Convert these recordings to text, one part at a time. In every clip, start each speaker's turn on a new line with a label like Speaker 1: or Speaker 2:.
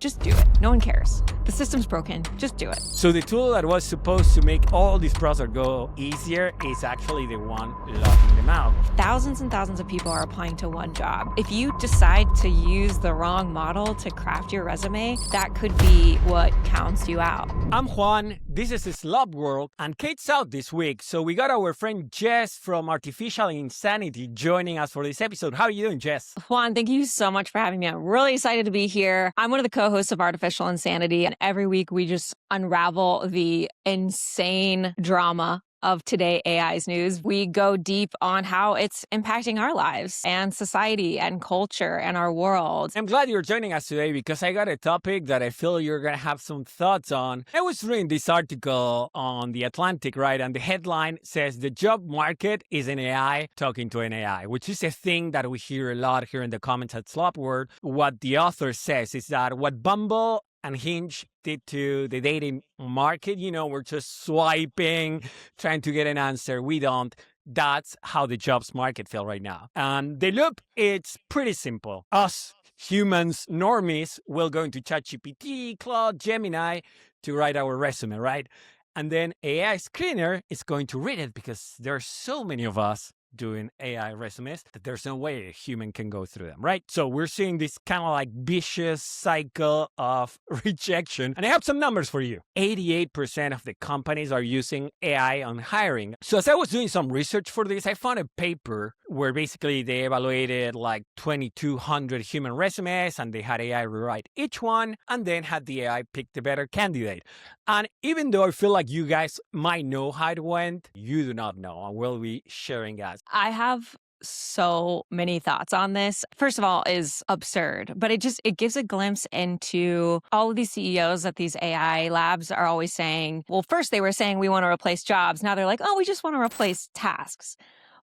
Speaker 1: Just do it. No one cares. The system's broken. Just do it.
Speaker 2: So the tool that was supposed to make all this process go easier is actually the one locking them out.
Speaker 1: Thousands and thousands of people are applying to one job. If you decide to use the wrong model to craft your resume, that could be what counts you out.
Speaker 2: I'm Juan, this is Slop World, and Kate's out this week, so we got our friend Jess from Artificial Insanity joining us for this episode. How are you doing, Jess?
Speaker 1: Juan, thank you so much for having me. I'm really excited to be here. I'm one of the co-hosts of Artificial Insanity, and every week we just unravel the insane drama of today AI's news. We go deep on how it's impacting our lives and society and culture and our world.
Speaker 2: I'm glad you're joining us today because I got a topic that I feel you're going to have some thoughts on. I was reading this article on The Atlantic, right? And the headline says the job market is an AI talking to an AI, which is a thing that we hear a lot here in the comments at Slop World. What the author says is that what Bumble and Hinge did to the dating market, we're just swiping, trying to get an answer. We don't. That's how the jobs market feel right now. And the loop, it's pretty simple. Us humans, normies, will go into ChatGPT, Claude, Gemini to write our resume, right? And then AI screener is going to read it because there are so many of us doing AI resumes that there's no way a human can go through them, right? So we're seeing this kind of like vicious cycle of rejection. And I have some numbers for you. 88% of the companies are using AI on hiring. So as I was doing some research for this, I found a paper where basically they evaluated like 2,200 human resumes and they had AI rewrite each one and then had the AI pick the better candidate. And even though I feel like you guys might know how it went, you do not know, and we'll be sharing us.
Speaker 1: I have so many thoughts on this. First of all, is absurd, but it gives a glimpse into all of these CEOs at these AI labs are always saying, well, first they were saying we want to replace jobs. Now they're like, oh, we just want to replace tasks.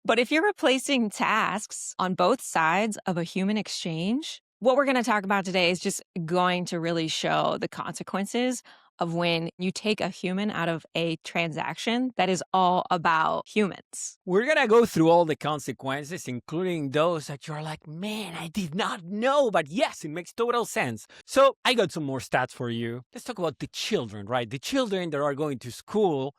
Speaker 1: But if you're replacing tasks on both sides of a human exchange, what we're going to talk about today is just going to really show the consequences of when you take a human out of a transaction that is all about humans.
Speaker 2: We're going to go through all the consequences, including those that you're like, man, I did not know, but yes, it makes total sense. So I got some more stats for you. Let's talk about the children, right? The children that are going to school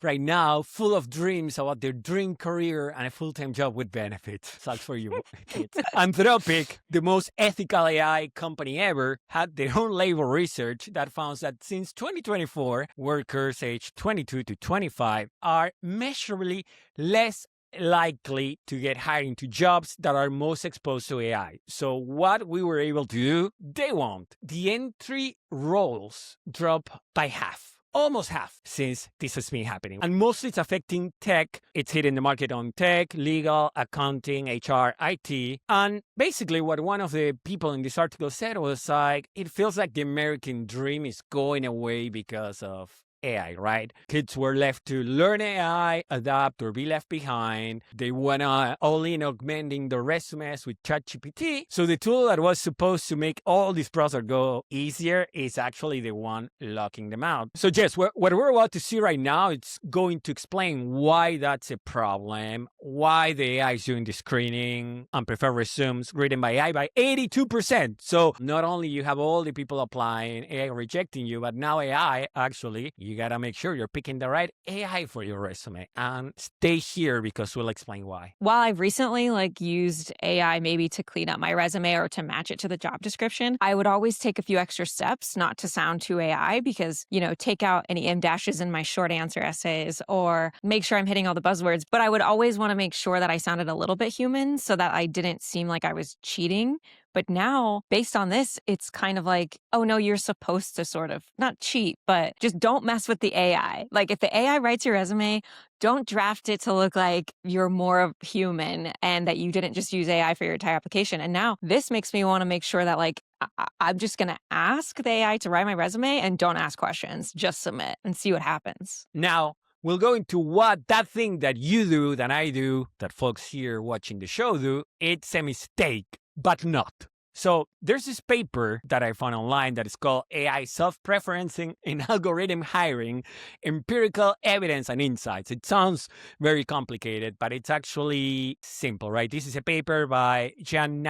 Speaker 2: right now, full of dreams about their dream career and a full-time job with benefits. Sucks for you, kids. Anthropic, the most ethical AI company ever, had their own labor research that found that since 2024, workers aged 22 to 25 are measurably less likely to get hired into jobs that are most exposed to AI. So what we were able to do, they won't. The entry roles drop by half. Almost half since this has been happening. And mostly it's affecting tech. It's hitting the market on tech, legal, accounting, HR, IT. And basically what one of the people in this article said was like, it feels like the American dream is going away because of AI, right? Kids were left to learn AI, adapt, or be left behind. They went all in augmenting their resumes with ChatGPT. So the tool that was supposed to make all this process go easier is actually the one locking them out. So Jess, what we're about to see right now, it's going to explain why that's a problem, why the AI is doing the screening and preferred resumes written by AI by 82%. So not only you have all the people applying, AI rejecting you, but now AI actually, you got to make sure you're picking the right AI for your resume. And stay here because we'll explain why.
Speaker 1: While I've recently used AI maybe to clean up my resume or to match it to the job description, I would always take a few extra steps not to sound too AI because, take out any em dashes in my short answer essays or make sure I'm hitting all the buzzwords. But I would always want to make sure that I sounded a little bit human so that I didn't seem like I was cheating. But now, based on this, it's kind of like, oh no, you're supposed to sort of, not cheat, but just don't mess with the AI. Like if the AI writes your resume, don't draft it to look like you're more of human and that you didn't just use AI for your entire application. And now this makes me want to make sure that I'm just going to ask the AI to write my resume and don't ask questions, just submit and see what happens.
Speaker 2: Now, we'll go into what that thing that you do, that I do, that folks here watching the show do, it's a mistake. But not. So there's this paper that I found online that is called AI Self-Preferencing in Algorithmic Hiring, Empirical Evidence and Insights. It sounds very complicated, but it's actually simple, right? This is a paper by Jiang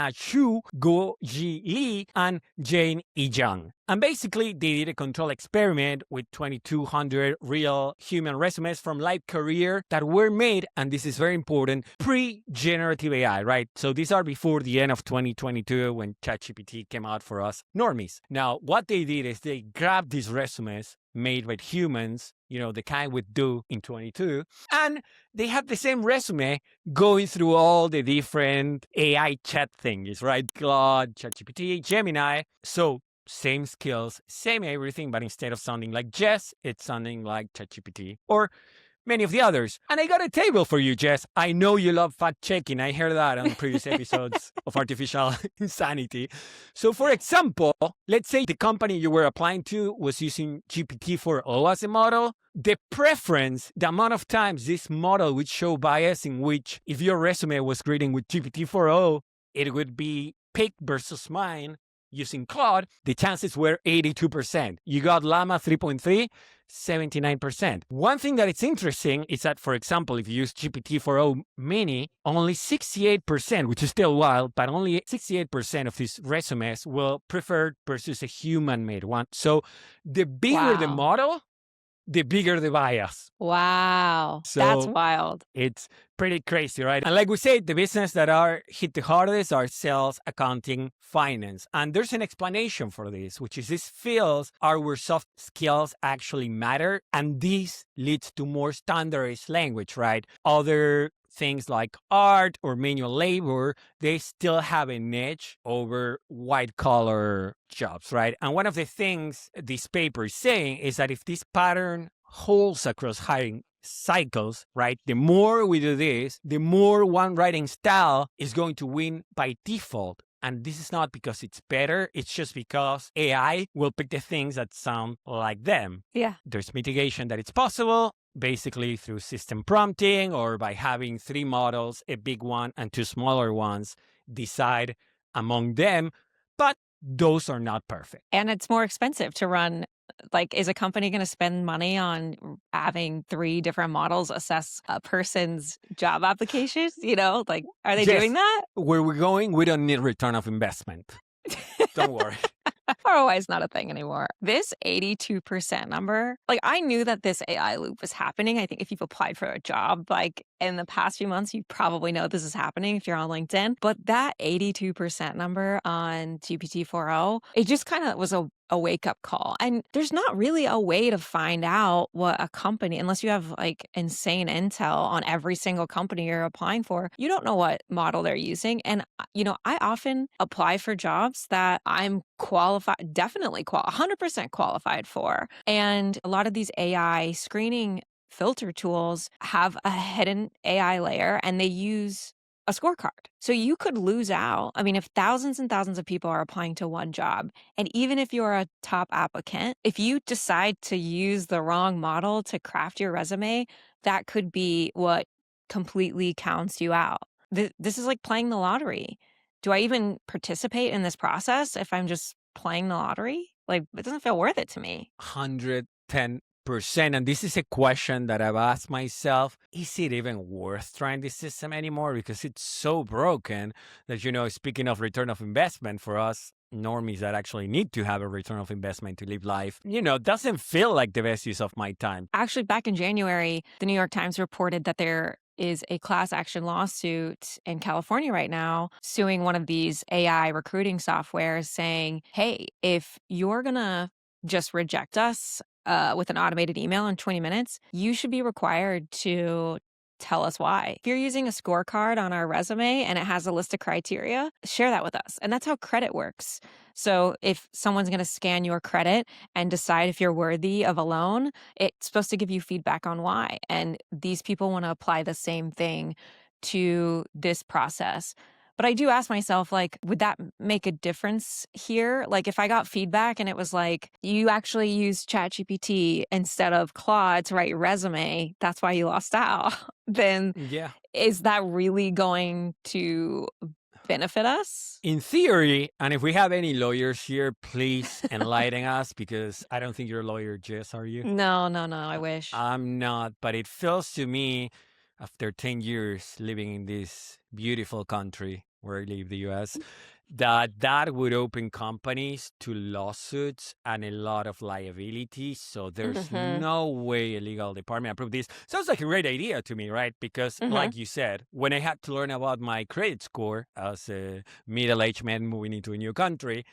Speaker 2: Go Ji Li and Jiang. And basically, they did a control experiment with 2,200 real human resumes from live career that were made, and this is very important, pre-generative AI, right? So these are before the end of 2022 when ChatGPT came out for us normies. Now, what they did is they grabbed these resumes made by humans, the kind we do in 22, and they have the same resume going through all the different AI chat things, right? Claude, ChatGPT, Gemini. So same skills, same everything, but instead of sounding like Jess, it's sounding like ChatGPT or many of the others. And I got a table for you, Jess. I know you love fact checking. I heard that on previous episodes of Artificial Insanity. So, for example, let's say the company you were applying to was using GPT-4o as a model. The preference, the amount of times this model would show bias in which if your resume was grading with GPT-4o, it would be picked versus mine using Claude, the chances were 82%. You got Llama 3.3, 79%. One thing that is interesting is that, for example, if you use GPT-4o Mini, only 68%, which is still wild, but only 68% of these resumes will prefer versus a human-made one. So the bigger the model, the bigger the bias.
Speaker 1: Wow.
Speaker 2: So
Speaker 1: that's wild.
Speaker 2: It's pretty crazy, right? And like we said, the business that are hit the hardest are sales, accounting, finance. And there's an explanation for this, which is these fields are where soft skills actually matter. And this leads to more standardized language, right? Other things like art or manual labor, they still have a niche over white collar jobs, right? And one of the things this paper is saying is that if this pattern holds across hiring cycles, right, the more we do this, the more one writing style is going to win by default. And this is not because it's better, it's just because AI will pick the things that sound like them.
Speaker 1: Yeah.
Speaker 2: There's mitigation that it's possible, basically through system prompting or by having 3 models, a big one and 2 smaller ones, decide among them. But those are not perfect.
Speaker 1: And it's more expensive to run. Like, is a company going to spend money on having 3 different models assess a person's job applications? Like, are they doing that?
Speaker 2: Where we're going, we don't need return of investment. Don't worry.
Speaker 1: ROI is not a thing anymore. This 82% number, like, I knew that this AI loop was happening. I think if you've applied for a job, like, in the past few months, you probably know this is happening if you're on LinkedIn. But that 82% number on GPT-4o, it just kind of was a wake-up call. And there's not really a way to find out what a company, unless you have like insane intel on every single company you're applying for, you don't know what model they're using. And, I often apply for jobs that I'm qualified, definitely 100% qualified for. And a lot of these AI screening filter tools have a hidden AI layer and they use a scorecard. So you could lose out. I mean, if thousands and thousands of people are applying to one job, and even if you're a top applicant, if you decide to use the wrong model to craft your resume, that could be what completely counts you out. This is like playing the lottery. Do I even participate in this process if I'm just playing the lottery? Like, it doesn't feel worth it to me.
Speaker 2: 110%. And this is a question that I've asked myself. Is it even worth trying this system anymore? Because it's so broken that, speaking of return of investment for us normies that actually need to have a return of investment to live life, doesn't feel like the best use of my time.
Speaker 1: Actually, back in January, the New York Times reported that there is a class action lawsuit in California right now suing one of these AI recruiting softwares saying, hey, if you're going to just reject us with an automated email in 20 minutes, you should be required to tell us why. If you're using a scorecard on our resume and it has a list of criteria, share that with us. And that's how credit works. So if someone's going to scan your credit and decide if you're worthy of a loan, it's supposed to give you feedback on why. And these people want to apply the same thing to this process. But I do ask myself, like, would that make a difference here? Like, if I got feedback and it was like, you actually used ChatGPT instead of Claude to write your resume, that's why you lost out, then is that really going to benefit us?
Speaker 2: In theory, and if we have any lawyers here, please enlighten us, because I don't think you're a lawyer, Jess, are you?
Speaker 1: No, I wish.
Speaker 2: I'm not, but it feels to me, after 10 years living in this beautiful country where I live, the US, that would open companies to lawsuits and a lot of liability. So there's
Speaker 1: Hmm.
Speaker 2: no way a legal department approved this. Sounds like a great idea to me, right? Because
Speaker 1: Hmm.
Speaker 2: like you said, when I had to learn about my credit score as a middle-aged man moving into a new country,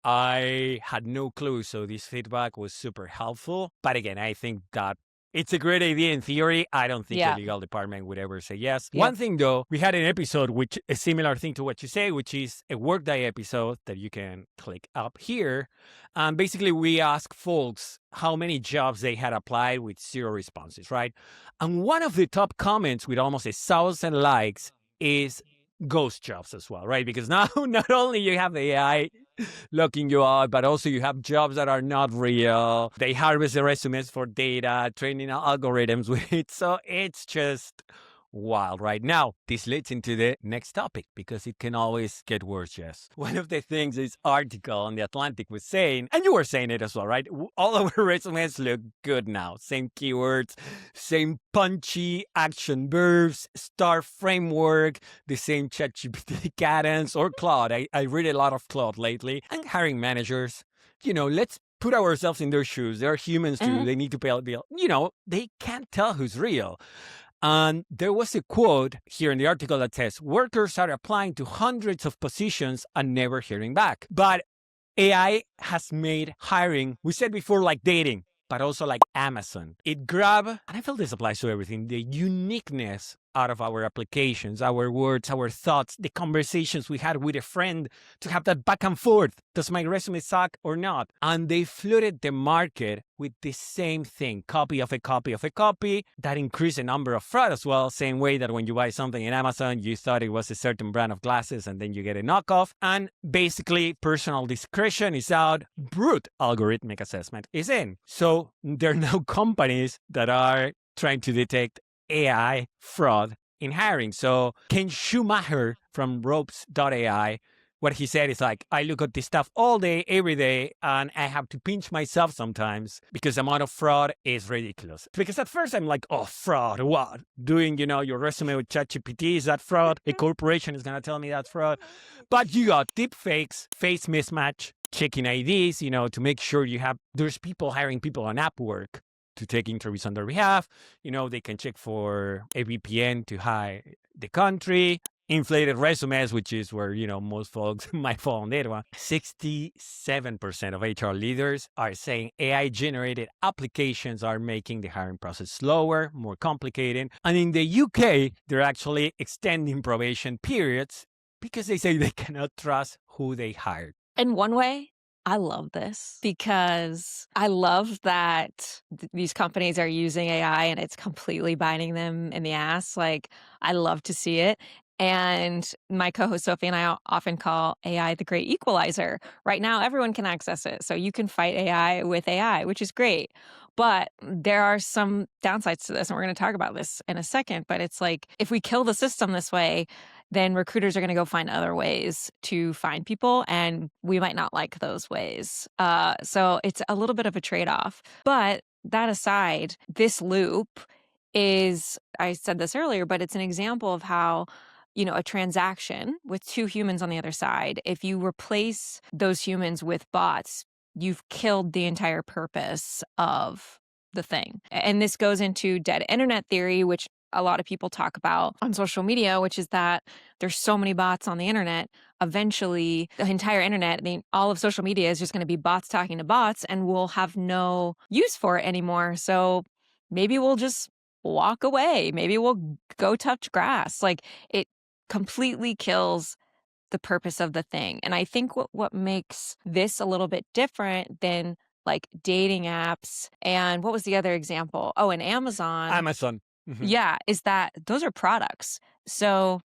Speaker 2: I had no clue. So this feedback was super helpful. But again, I think that it's a great idea in theory. I don't think a
Speaker 1: Yeah.
Speaker 2: legal department would ever say yes.
Speaker 1: Yep.
Speaker 2: One thing though, we had an episode which a similar thing to what you say, which is a workday episode that you can click up here. And basically we ask folks how many jobs they had applied with 0 responses, right? And one of the top comments with almost 1,000 likes is ghost jobs as well, right? Because now not only you have the AI locking you out, but also you have jobs that are not real. They harvest the resumes for data, training algorithms with it. So it's just wild right now. This leads into the next topic because it can always get worse, Jess. One of the things this article on The Atlantic was saying, and you were saying it as well, right? All of our resumes look good now. Same keywords, same punchy action verbs, star framework, the same ChatGPT cadence or Claude. I read a lot of Claude lately. And hiring managers, let's put ourselves in their shoes. They're humans too.
Speaker 1: Hmm.
Speaker 2: They need to pay a bill. They can't tell who's real. And there was a quote here in the article that says, workers are applying to hundreds of positions and never hearing back. But AI has made hiring, we said before, like dating, but also like Amazon. It grabbed, and I feel this applies to everything, the uniqueness out of our applications, our words, our thoughts, the conversations we had with a friend to have that back and forth. Does my resume suck or not? And they flooded the market with the same thing, copy of a copy of a copy. That increased the number of fraud as well. Same way that when you buy something in Amazon, you thought it was a certain brand of glasses and then you get a knockoff. And basically, personal discretion is out. Brute algorithmic assessment is in. So there are now companies that are trying to detect AI fraud in hiring. So Ken Schumacher from ropes.ai, what he said is like, I look at this stuff all day, every day, and I have to pinch myself sometimes because the amount of fraud is ridiculous. Because at first I'm like, oh, fraud, what? Doing, your resume with ChatGPT, is that fraud? A corporation is going to tell me that's fraud. But you got deepfakes, face mismatch, checking IDs, to make sure there's people hiring people on Upwork to take interviews on their behalf. They can check for a VPN to hide the country. Inflated resumes, which is where, most folks might fall on that one. 67% of HR leaders are saying AI-generated applications are making the hiring process slower, more complicated. And in the UK, they're actually extending probation periods because they say they cannot trust who they hired.
Speaker 1: In one way, I love this because I love that these companies are using AI and it's completely biting them in the ass. Like, I love to see it. And my co-host Sophie and I often call AI the great equalizer. Right now, everyone can access it. So you can fight AI with AI, which is great. But there are some downsides to this, and we're going to talk about this in a second. But it's like, if we kill the system this way, then recruiters are going to go find other ways to find people, and we might not like those ways. So it's a little bit of a trade-off. But that aside, this loop is, I said this earlier, but it's an example of how, a transaction with 2 humans on the other side, if you replace those humans with bots, you've killed the entire purpose of the thing. And this goes into dead internet theory, which a lot of people talk about on social media, which is that there's so many bots on the internet. Eventually, the entire internet, all of social media is just going to be bots talking to bots, and we'll have no use for it anymore. So maybe we'll just walk away. Maybe we'll go touch grass. Like, it completely kills the purpose of the thing. And I think what makes this a little bit different than like dating apps and what was the other example? Oh, and Amazon.
Speaker 2: Amazon. Mm-hmm.
Speaker 1: Yeah, is that those are products. So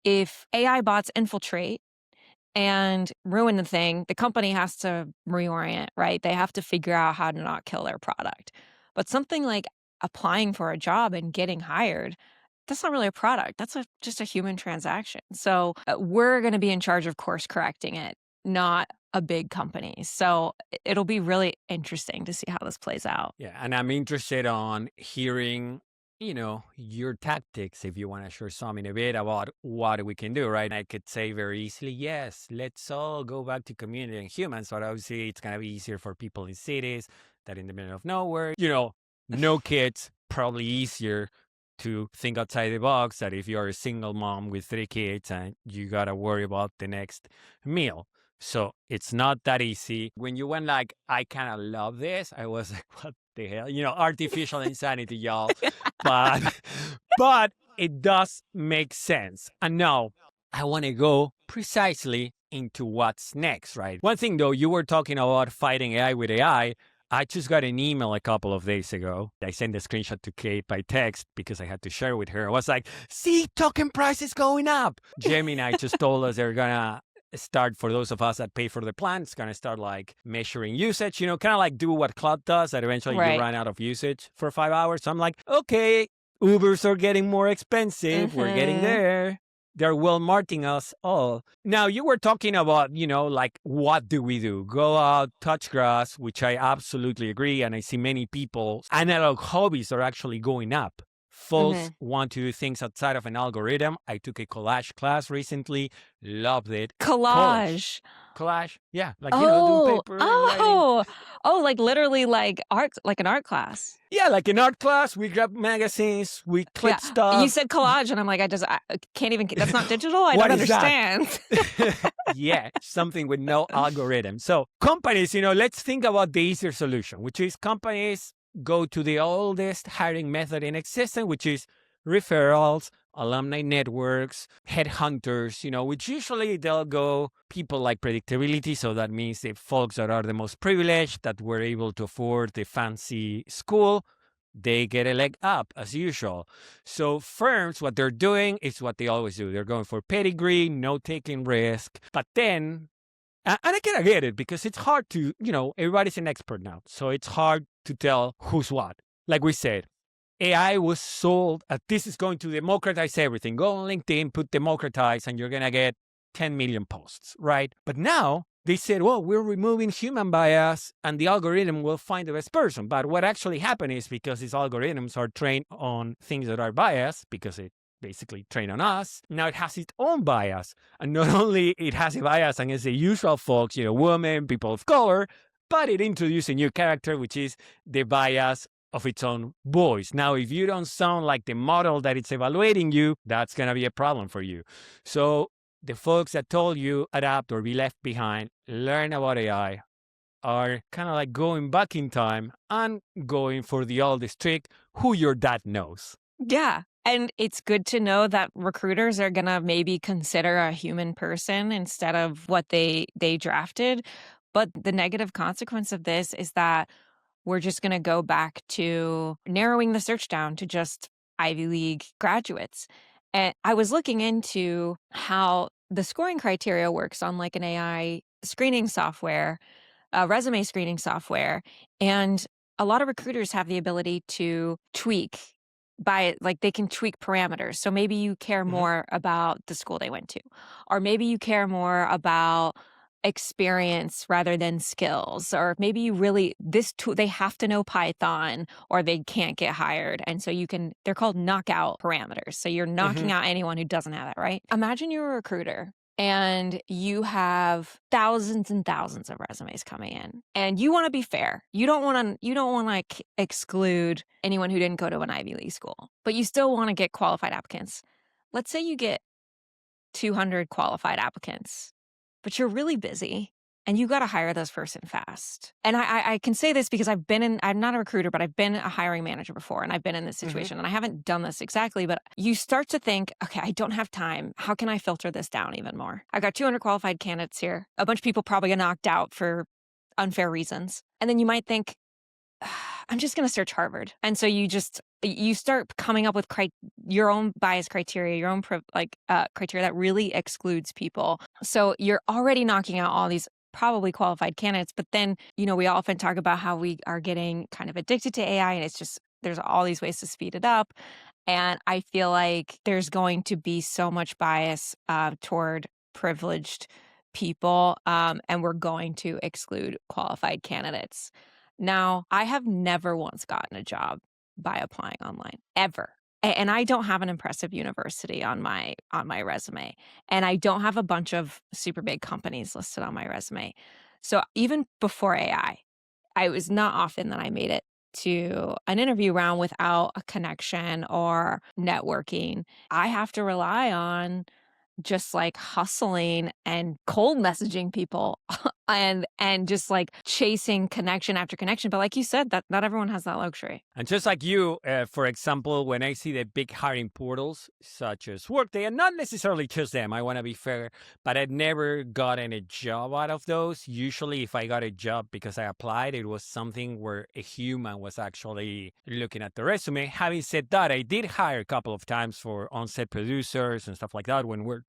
Speaker 1: if AI bots infiltrate and ruin the thing, the company has to reorient, right? They have to figure out how to not kill their product. But something like applying for a job and getting hired, that's not really a product. That's just a human transaction. So we're going to be in charge of course correcting it, not a big company. So it'll be really interesting to see how this plays out.
Speaker 2: Yeah, and I'm interested on hearing your tactics if you want to share some in a bit about what we can do, right? I could say very easily, yes, let's all go back to community and humans, but obviously it's going to be easier for people in cities that in the middle of nowhere, no kids, probably easier to think outside the box that if you're a single mom with 3 kids and you got to worry about the next meal. So it's not that easy. When you went like, I kind of love this, I was like, what the hell? Artificial insanity, y'all. But but it does make sense. And now I want to go precisely into what's next, right? One thing though, you were talking about fighting AI with AI. I just got an email a couple of days ago. I sent a screenshot to Kate by text because I had to share with her. I was like, see, token price is going up. Gemini just told us they're gonna start, for those of us that pay for the plan, it's going to start like measuring usage, kind of like do what Cloud does, that eventually you run out of usage for 5 hours. So I'm like, okay, Ubers are getting more expensive. We're getting there. They're Walmarting us all. Now, you were talking about, like, what do we do? Go out, touch grass, which I absolutely agree. And I see many people, analog hobbies are actually going up. Folks want to do things outside of an algorithm. I took a collage class recently. Loved it.
Speaker 1: Collage.
Speaker 2: Yeah. Like, do paper writing.
Speaker 1: Like literally like art, like an art class.
Speaker 2: Yeah, like an art class. We grab magazines, we clip stuff.
Speaker 1: You said collage, and I'm like, I can't even, that's not digital? I don't understand.
Speaker 2: Yeah, something with no algorithm. So companies, let's think about the easier solution, which is companies go to the oldest hiring method in existence, which is referrals, alumni networks, headhunters, which usually they'll go people like predictability. So that means the folks that are the most privileged, that were able to afford the fancy school, they get a leg up as usual. So firms, what they're doing is what they always do. They're going for pedigree, no taking risk. But then, and I kind of get it because it's hard to, everybody's an expert now. So it's hard to tell who's what. Like we said, AI was sold as this is going to democratize everything. Go on LinkedIn, put democratize, and you're going to get 10 million posts, right? But now they said, well, we're removing human bias and the algorithm will find the best person. But what actually happened is because these algorithms are trained on things that are biased, because it basically trained on us, now it has its own bias. And not only it has a bias against the usual folks, women, people of color, but it introduced a new character, which is the bias of its own voice. Now, if you don't sound like the model that it's evaluating you, that's going to be a problem for you. So the folks that told you adapt or be left behind, learn about AI, are kind of like going back in time and going for the oldest trick, who your dad knows.
Speaker 1: Yeah. And it's good to know that recruiters are going to maybe consider a human person instead of what they drafted. But the negative consequence of this is that we're just going to go back to narrowing the search down to just Ivy League graduates. And I was looking into how the scoring criteria works on like an AI screening software, resume screening software. And a lot of recruiters have the ability to tweak they can tweak parameters. So maybe you care more about the school they went to, or maybe you care more about experience rather than skills, or maybe you really, they have to know Python or they can't get hired. And so they're called knockout parameters. So you're knocking out anyone who doesn't have that, right? Imagine you're a recruiter and you have thousands and thousands of resumes coming in and you want to be fair. You don't want to exclude anyone who didn't go to an Ivy League school, but you still want to get qualified applicants. Let's say you get 200 qualified applicants, but you're really busy and you got to hire this person fast. And I can say this because I'm not a recruiter, but I've been a hiring manager before and I've been in this situation and I haven't done this exactly, but you start to think, okay, I don't have time. How can I filter this down even more? I've got 200 qualified candidates here. A bunch of people probably get knocked out for unfair reasons. And then you might think, I'm just going to search Harvard. And so you start coming up with your own bias criteria, your own criteria that really excludes people. So you're already knocking out all these probably qualified candidates. But then, we often talk about how we are getting kind of addicted to AI and there's all these ways to speed it up. And I feel like there's going to be so much bias toward privileged people, and we're going to exclude qualified candidates. Now, I have never once gotten a job by applying online, ever. And I don't have an impressive university on my resume, and I don't have a bunch of super big companies listed on my resume. So even before AI, it was not often that I made it to an interview round without a connection or networking. I have to rely on just like hustling and cold messaging people and just like chasing connection after connection. But like you said, that not everyone has that luxury.
Speaker 2: And just like you, for example, when I see the big hiring portals such as Workday, and not necessarily just them, I want to be fair, but I'd never gotten a job out of those. Usually, if I got a job because I applied, it was something where a human was actually looking at the resume. Having said that, I did hire a couple of times for on-set producers and stuff like that when we're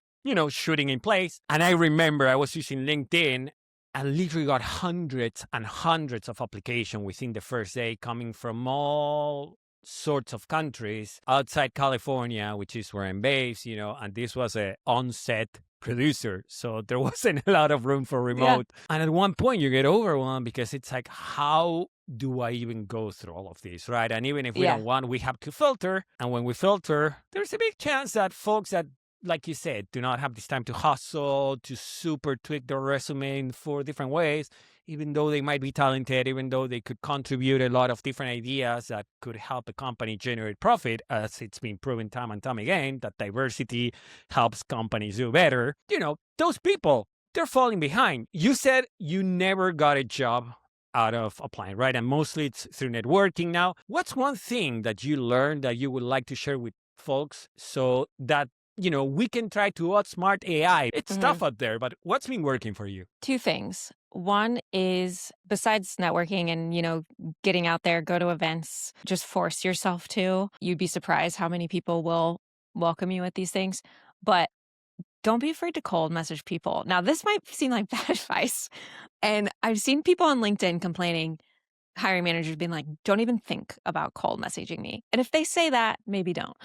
Speaker 2: shooting in place. And I remember I was using LinkedIn and literally got hundreds and hundreds of applications within the first day coming from all sorts of countries outside California, which is where I'm based, and this was an on-set producer. So there wasn't a lot of room for remote. Yeah. And at one point you get overwhelmed because it's like, how do I even go through all of this, right? And even if we don't want, we have to filter. And when we filter, there's a big chance that folks that, like you said, do not have this time to hustle, to super tweak their resume in 4 different ways, even though they might be talented, even though they could contribute a lot of different ideas that could help a company generate profit, as it's been proven time and time again, that diversity helps companies do better. Those people, they're falling behind. You said you never got a job out of applying, right? And mostly it's through networking now. What's one thing that you learned that you would like to share with folks so that we can try to outsmart AI. It's tough out there, but what's been working for you?
Speaker 1: 2 things. One is, besides networking and, getting out there, go to events, just force yourself to. You'd be surprised how many people will welcome you at these things. But don't be afraid to cold message people. Now, this might seem like bad advice. And I've seen people on LinkedIn complaining, hiring managers being like, don't even think about cold messaging me. And if they say that, maybe don't.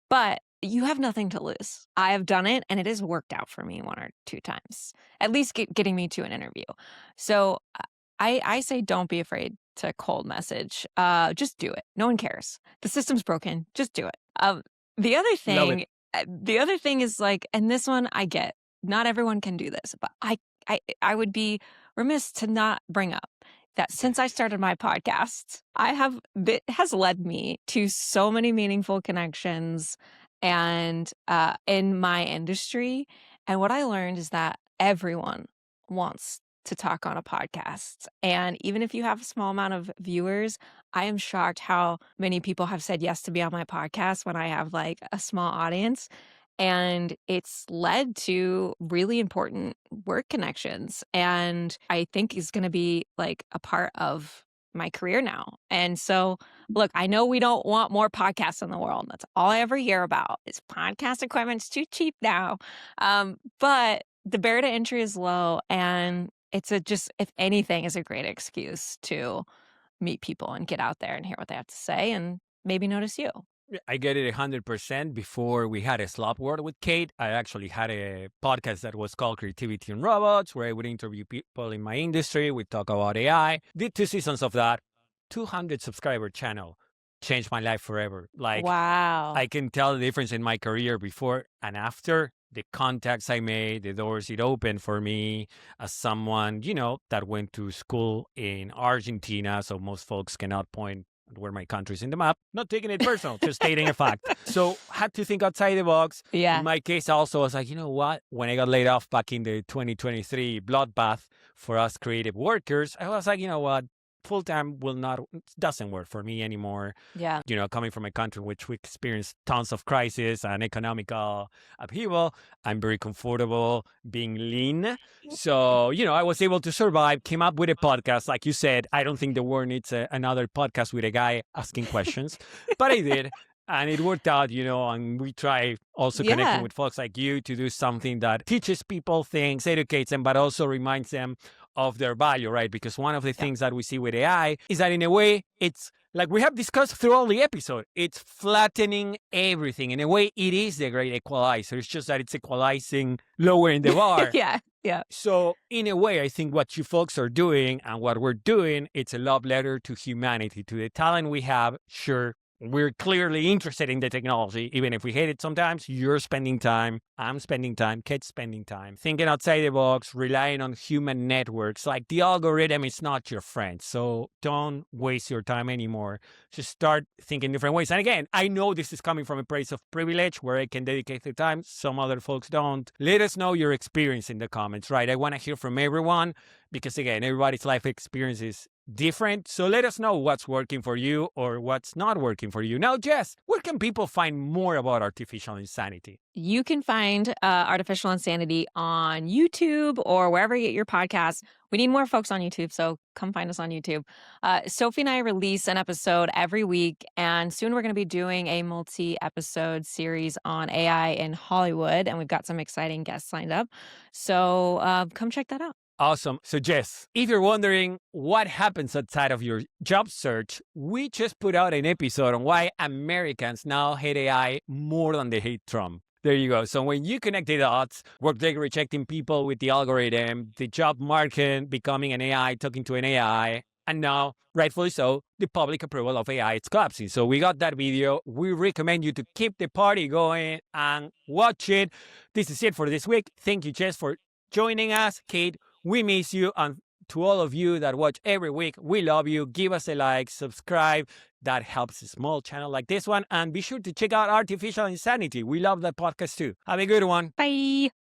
Speaker 1: But you have nothing to lose. I have done it, and it has worked out for me 1 or 2 times, at least getting me to an interview. So I say don't be afraid to cold message. Just do it. No one cares. The system's broken. Just do it. The other thing is like, and this one I get, not everyone can do this, but I would be remiss to not bring up that since I started my podcast, it has led me to so many meaningful connections and in my industry. And what I learned is that everyone wants to talk on a podcast. And even if you have a small amount of viewers, I am shocked how many people have said yes to be on my podcast when I have like a small audience. And it's led to really important work connections. And I think is going to be like a part of my career now. And so, look, I know we don't want more podcasts in the world. That's all I ever hear about is podcast equipment's too cheap now. But the barrier to entry is low. And it's if anything, is a great excuse to meet people and get out there and hear what they have to say and maybe notice you.
Speaker 2: I get it 100%. Before we had a Slop World with Kate, I actually had a podcast that was called Creativity and Robots, where I would interview people in my industry. We'd talk about AI. Did 2 seasons of that. 200 subscriber channel. Changed my life forever. Like,
Speaker 1: wow.
Speaker 2: I can tell the difference in my career before and after. The contacts I made, the doors it opened for me as someone, that went to school in Argentina. So most folks cannot point where my country's in the map. Not taking it personal, just stating a fact. So had to think outside the box.
Speaker 1: Yeah.
Speaker 2: In my case, also, I was like, you know what? When I got laid off back in the 2023 bloodbath for us creative workers, I was like, you know what? Full-time doesn't work for me anymore.
Speaker 1: Yeah.
Speaker 2: Coming from a country in which we experienced tons of crisis and economical upheaval, I'm very comfortable being lean. So, I was able to survive, came up with a podcast. Like you said, I don't think the world needs another podcast with a guy asking questions, but I did. And it worked out, and we try also connecting with folks like you to do something that teaches people things, educates them, but also reminds them of their value, right? Because one of the things that we see with AI is that in a way, it's like we have discussed through all the episode, it's flattening everything. In a way, it is the great equalizer. It's just that it's equalizing lower in the bar.
Speaker 1: Yeah.
Speaker 2: So in a way, I think what you folks are doing and what we're doing, it's a love letter to humanity, to the talent we have. Sure, we're clearly interested in the technology, even if we hate it sometimes. You're spending time, I'm spending time, kids spending time, thinking outside the box, relying on human networks. Like the algorithm is not your friend. So don't waste your time anymore. Just start thinking different ways. And again, I know this is coming from a place of privilege where I can dedicate the time. Some other folks don't. Let us know your experience in the comments, right? I want to hear from everyone because again, everybody's life experience is different. So let us know what's working for you or what's not working for you. Now, Jess, where can people find more about artificial insanity?
Speaker 1: You can find Artificial Insanity on YouTube or wherever you get your podcasts. We need more folks on YouTube, so come find us on YouTube. Sophie and I release an episode every week, and soon we're going to be doing a multi-episode series on AI in Hollywood, and we've got some exciting guests lined up. So come check that out.
Speaker 2: Awesome. So, Jess, if you're wondering what happens outside of your job search, we just put out an episode on why Americans now hate AI more than they hate Trump. There you go. So when you connect the dots, Workday rejecting people with the algorithm, the job market becoming an AI, talking to an AI, and now, rightfully so, the public approval of AI is collapsing. So we got that video. We recommend you to keep the party going and watch it. This is it for this week. Thank you, Jess, for joining us. Kate, we miss you. And to all of you that watch every week, we love you. Give us a like, subscribe. That helps a small channel like this one. And be sure to check out Artificial Insanity. We love that podcast too. Have a good one.
Speaker 1: Bye.